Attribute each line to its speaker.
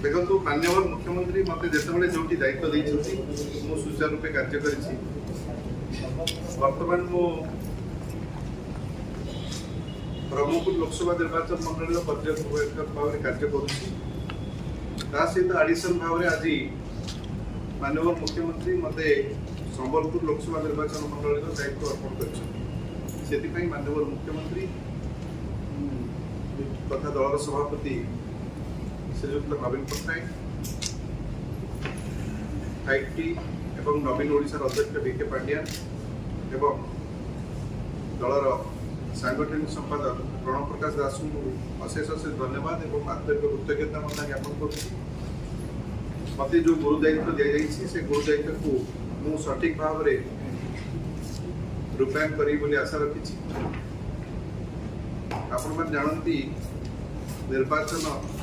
Speaker 1: देखो माननीय मुख्यमंत्री मत जिते जो दायित्व देती मुझे सुचारू रूपे कार्य करी बर्तमान मु ब्रह्मपुर लोकसभा निर्वाचन मंडल पर्यवेक्षक भाव में कार्य सहित आडिशन भाव में आज माननीय मुख्यमंत्री मत संबलपुर लोकसभा निर्वाचन मंडल दायित्व अर्पण कर माननीय मुख्यमंत्री तथा दल सभापति श्रीजुक्त नवीन पट्टनायक आईटी एवं नवीन ओडिशार अध्यक्ष बीके पांड्यान एवं दलर सांगठनिक संपादक प्रणव प्रकाश दास को अशेष अशेष धन्यवाद और आंतरिक कृतज्ञता ज्ञापन कर मत जो गुरु दायित्व दि जाइए से गुरु दायित्व को मु सठिक भाव में रूपायन करी आशा रखी आपण मैंने जानती निर्वाचन